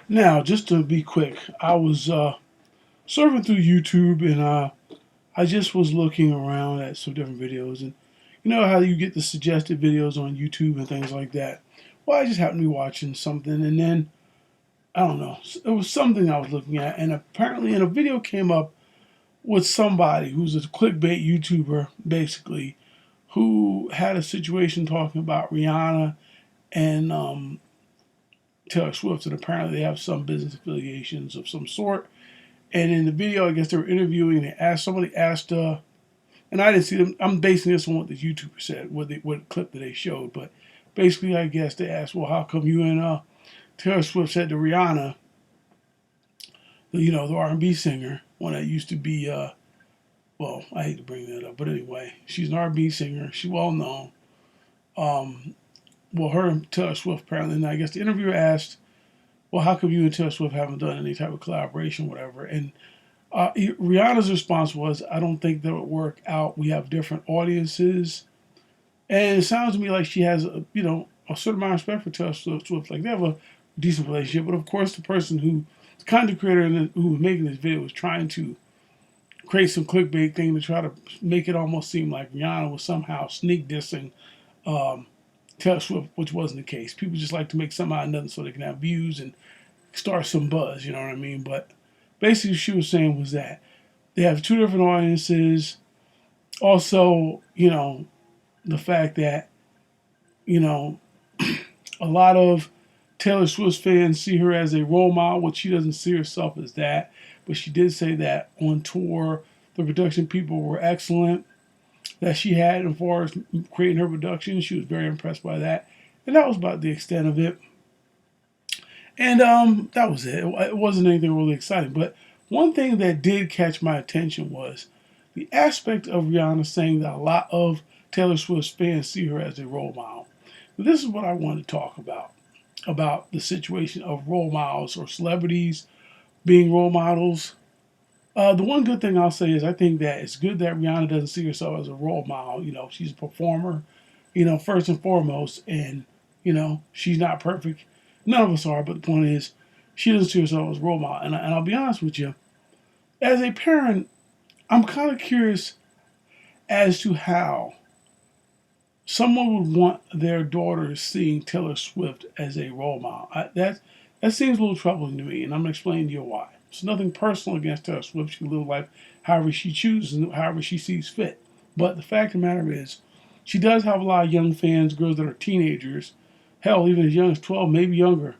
Now, just to be quick, I was surfing through YouTube and I just was looking around at some different videos. And you know how you get the suggested videos on YouTube and things like that? Well, I just happened to be watching something and then, I don't know, it was something I was looking at. And apparently, in a video came up with somebody who's a clickbait YouTuber, basically, who had a situation talking about Rihanna and Taylor Swift, and apparently they have some business affiliations of some sort. And in the video, I guess they were interviewing. They asked somebody asked, and I didn't see them. I'm basing this on what the YouTuber said, what clip that they showed. But basically, I guess they asked, "Well, how come you and Taylor Swift said to Rihanna, the R&B singer, one that used to be, well, I hate to bring that up, but anyway, she's an R&B singer. She's well known. Um, well, her and Taylor Swift apparently, and I guess the interviewer asked, well, how come you and Taylor Swift haven't done any type of collaboration, whatever?" And Rihanna's response was, "I don't think that would work out. We have different audiences." And it sounds to me like she has, a certain amount of respect for Taylor Swift. Like they have a decent relationship. But of course, the person the content creator who was making this video was trying to create some clickbait thing to try to make it almost seem like Rihanna was somehow sneak dissing um, Taylor Swift, which wasn't the case. People just like to make something out of nothing so they can have views and start some buzz, you know what I mean? But basically, what she was saying was that they have two different audiences. Also, the fact that, you know, a lot of Taylor Swift fans see her as a role model, which she doesn't see herself as that. But she did say that on tour, the production people were excellent that she had as far as creating her production. She was very impressed by that. And that was about the extent of it. And that was it. It wasn't anything really exciting. But one thing that did catch my attention was the aspect of Rihanna saying that a lot of Taylor Swift's fans see her as a role model. This is what I wanted to talk about the situation of role models or celebrities being role models. The one good thing I'll say is I think that it's good that Rihanna doesn't see herself as a role model. She's a performer, first and foremost, and she's not perfect. None of us are, but the point is, she doesn't see herself as a role model. And I'll be honest with you, as a parent, I'm kind of curious as to how someone would want their daughter seeing Taylor Swift as a role model. That seems a little troubling to me, and I'm going to explain to you why. It's nothing personal against Taylor Swift. She can live life however she chooses and however she sees fit. But the fact of the matter is, she does have a lot of young fans, girls that are teenagers, hell, even as young as 12, maybe younger.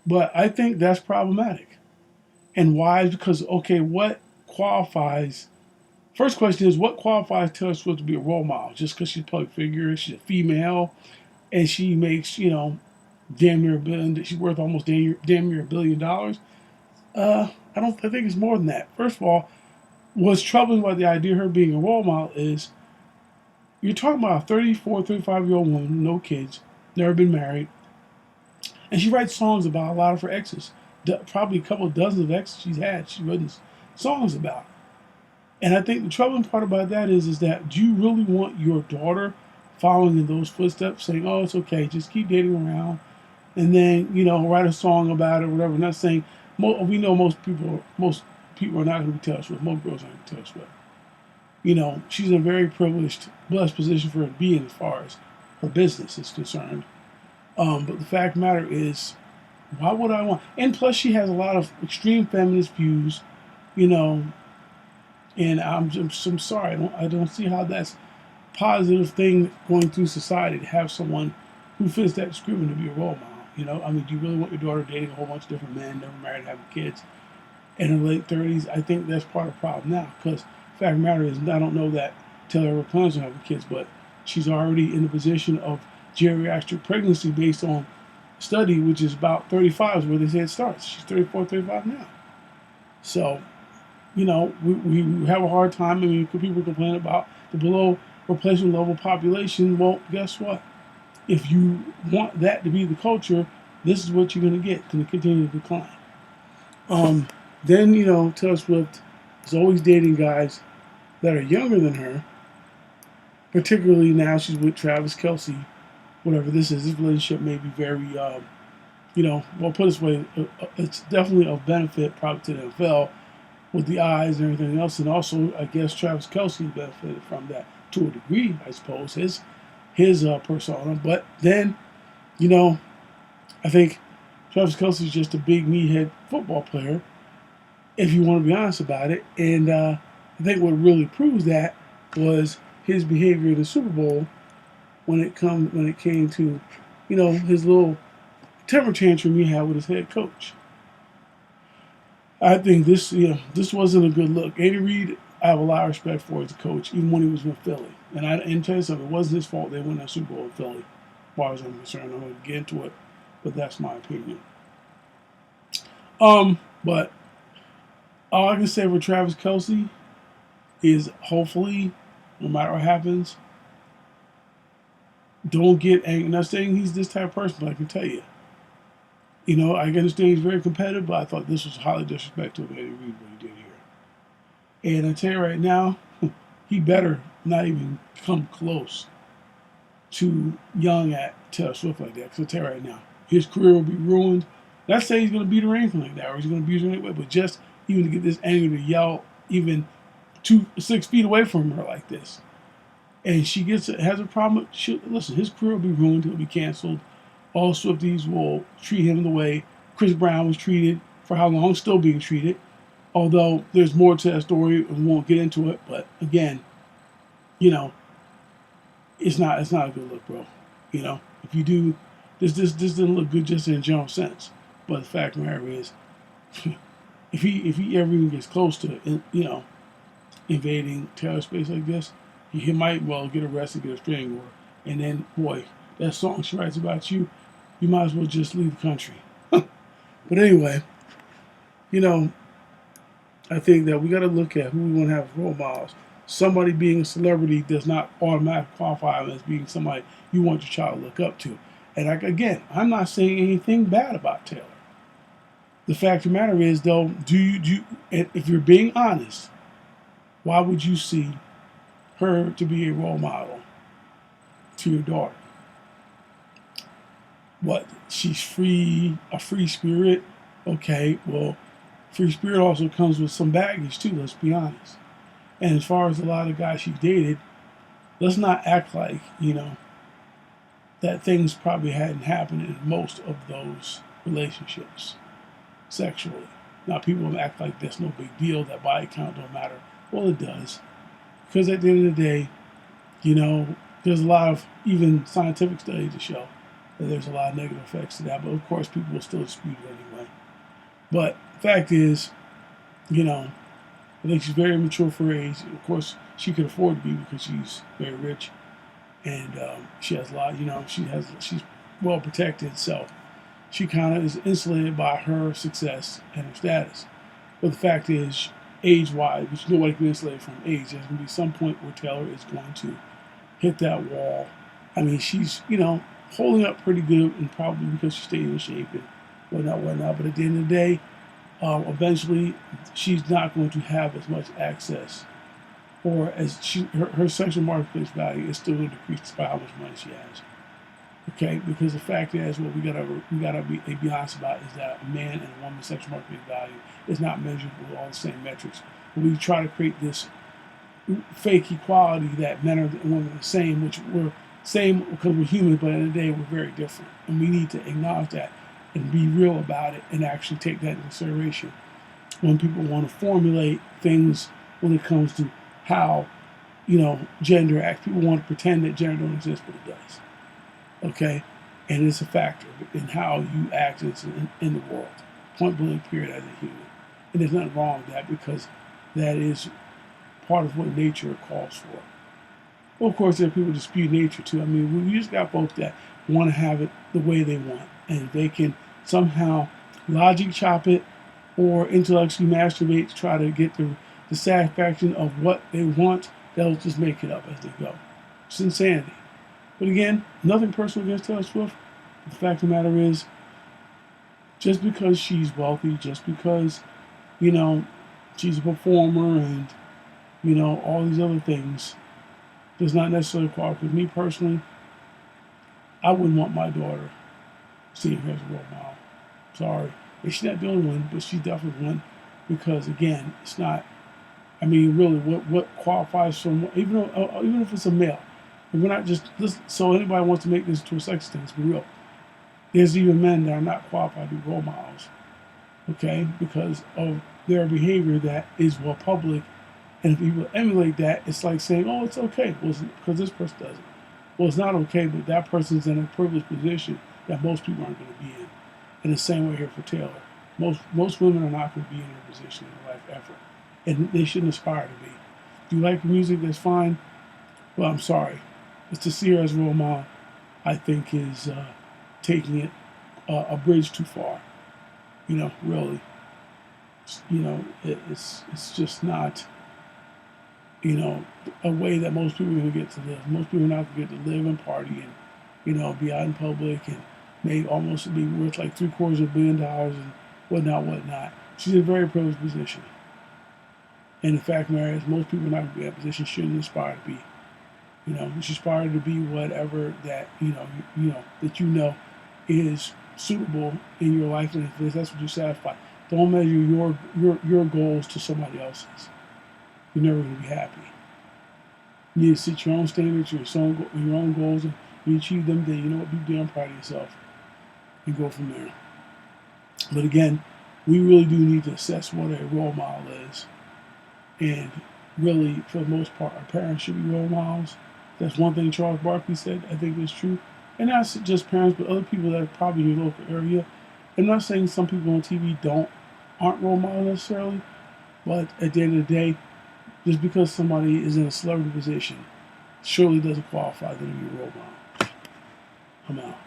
But I think that's problematic. And why? Because, okay, what qualifies First question is, what qualifies Taylor Swift to be a role model? Just because she's a public figure, she's a female, and she makes, damn near a billion. She's worth almost damn near $1 billion. I think it's more than that. First of all, what's troubling about the idea of her being a role model is you're talking about a 34, 35-year-old woman, no kids, never been married, and she writes songs about a lot of her exes. Probably a couple of dozen of exes she's had. She's written songs about. And I think the troubling part about that is that do you really want your daughter following in those footsteps, saying, "Oh, it's okay, just keep dating around," and then write a song about it, or whatever? Not saying we know most people are not going to be Taylor Swift. Most girls aren't Taylor Swift. She's in a very privileged, blessed position for her to be in as far as her business is concerned. But the fact of the matter is, why would I want? And plus, she has a lot of extreme feminist views. You know, and I'm sorry, I don't see how that's a positive thing going through society to have someone who fits that description to be a role model. I mean, do you really want your daughter dating a whole bunch of different men, never married, having kids in her late 30s? I think that's part of the problem now. Because the fact of the matter is, I don't know that Taylor ever plans on having kids, but she's already in the position of geriatric pregnancy based on study, which is about 35 is where they say it starts. She's 34, 35 now. So we have a hard time. I mean, people complain about the below replacement level population. Well, guess what? If you want that to be the culture, this is what you're going to get. It's going to continue to decline. Um, then, Taylor Swift is always dating guys that are younger than her, particularly now she's with Travis Kelsey, whatever this is. This relationship may be very well, put it this way, it's definitely of benefit probably to the NFL with the eyes and everything else, and also I guess Travis Kelce benefited from that to a degree, I suppose, his persona. But then, you know, I think Travis Kelce is just a big meathead football player, if you want to be honest about it. And I think what really proves that was his behavior in the Super Bowl when it came to, his little temper tantrum he had with his head coach. I think this wasn't a good look. Andy Reid, I have a lot of respect for as a coach, even when he was with Philly. And tell you something, it wasn't his fault they won that Super Bowl in Philly, as far as I'm concerned. I'm going to get into it, but that's my opinion. But all I can say for Travis Kelce is hopefully, no matter what happens, don't get angry. I'm not saying he's this type of person, but I can tell you, I understand he's very competitive, but I thought this was highly disrespectful of Eddie Reid what he did here. And I tell you right now, he better not even come close to yelling at Taylor Swift like that. Because I tell you right now, his career will be ruined. Not say he's going to beat her or anything like that, or he's going to abuse her anyway, but just even to get this anger to yell even 6 feet away from her like this. And she has a problem. Listen, his career will be ruined. He'll be canceled. All Swifties will treat him the way Chris Brown was treated for how long, still being treated. Although there's more to that story, and we won't get into it. But again, it's not a good look, bro. If you do, this doesn't look good just in general sense. But the fact of the matter is, if he ever even gets close to invading Taylor's space like this, he might well get arrested, get a restraining order, and then boy, that song she writes about you might as well just leave the country. But anyway, I think that we got to look at who we want to have as role models. Somebody being a celebrity does not automatically qualify them as being somebody you want your child to look up to. And again, I'm not saying anything bad about Taylor. The fact of the matter is, though, if you're being honest, why would you see her to be a role model to your daughter? What? She's free, a free spirit? Okay, well, free spirit also comes with some baggage too, let's be honest. And as far as a lot of guys she dated, let's not act like, that things probably hadn't happened in most of those relationships sexually. Now, people act like that's no big deal, that body count don't matter. Well, it does. Because at the end of the day, there's a lot of even scientific studies to show that there's a lot of negative effects to that. But of course, people will still dispute it anyway. But the fact is, I think she's very mature for her age. Of course, she can afford to be because she's very rich. And she has a lot, she's well protected. So she kind of is insulated by her success and her status. But the fact is, age-wise, which nobody can insulate from age, there's going to be some point where Taylor is going to hit that wall. I mean, she's, holding up pretty good, and probably because she stayed in shape and whatnot. But at the end of the day, eventually, she's not going to have as much access, or as her sexual marketplace value is still going to decrease by how much money she has. Okay, because the fact is, what we gotta be honest about is that a man and a woman's sexual marketplace value is not measured with all the same metrics. But we try to create this fake equality that men and women are the same, which we're same because we're human, but at the end of the day, we're very different. And we need to acknowledge that and be real about it and actually take that into consideration when people want to formulate things when it comes to how, gender acts. People want to pretend that gender don't exist, but it does. Okay? And it's a factor in how you act in the world. Point blank period as a human. And there's nothing wrong with that because that is part of what nature calls for. Well, of course, there are people who dispute nature too. I mean, we just got folks that want to have it the way they want. And they can somehow logic chop it or intellectually masturbate to try to get the satisfaction of what they want. They'll just make it up as they go. It's insanity. But again, nothing personal against Taylor Swift. The fact of the matter is, just because she's wealthy, just because, she's a performer and, all these other things, does not necessarily qualify. With me personally, I wouldn't want my daughter seeing her as a role model. Sorry. And she's not the only one, but she's definitely one because, again, it's not, I mean, really, what qualifies from, even if it's a male, and we're not just, listen, so anybody wants to make this to a sex thing, let's be real. There's even men that are not qualified to be role models, okay, because of their behavior that is well public. And if people emulate that, it's like saying, oh, it's okay, well, because this person does it. Well, it's not okay, but that person's in a privileged position that most people aren't going to be in. And the same way here for Taylor. Most women are not going to be in her position in life ever. And they shouldn't aspire to be. Do you like music? That's fine. Well, I'm sorry. It's to see her as a role model, I think, is taking it a bridge too far. Really. It's just not, a way that most people are going to get to live. Most people are not going to get to live and party and, be out in public and may almost be worth like $750 million and whatnot. She's in a very privileged position. And the fact of the matter is, most people are not going to be in that position, shouldn't aspire to be. You should aspire to be whatever that, that is suitable in your life, and if that's what you're satisfied. Don't measure your goals to somebody else's. You're never going to be happy. You need to set your own standards, your own goals, and you achieve them, then you know what, be damn proud of yourself and go from there. But again, we really do need to assess what a role model is. And really, for the most part, our parents should be role models. That's one thing Charles Barkley said, I think is true. And not just parents, but other people that are probably in your local area. I'm not saying some people on TV aren't role models necessarily, but at the end of the day, just because somebody is in a celebrity position surely doesn't qualify them to be a role model. I'm out.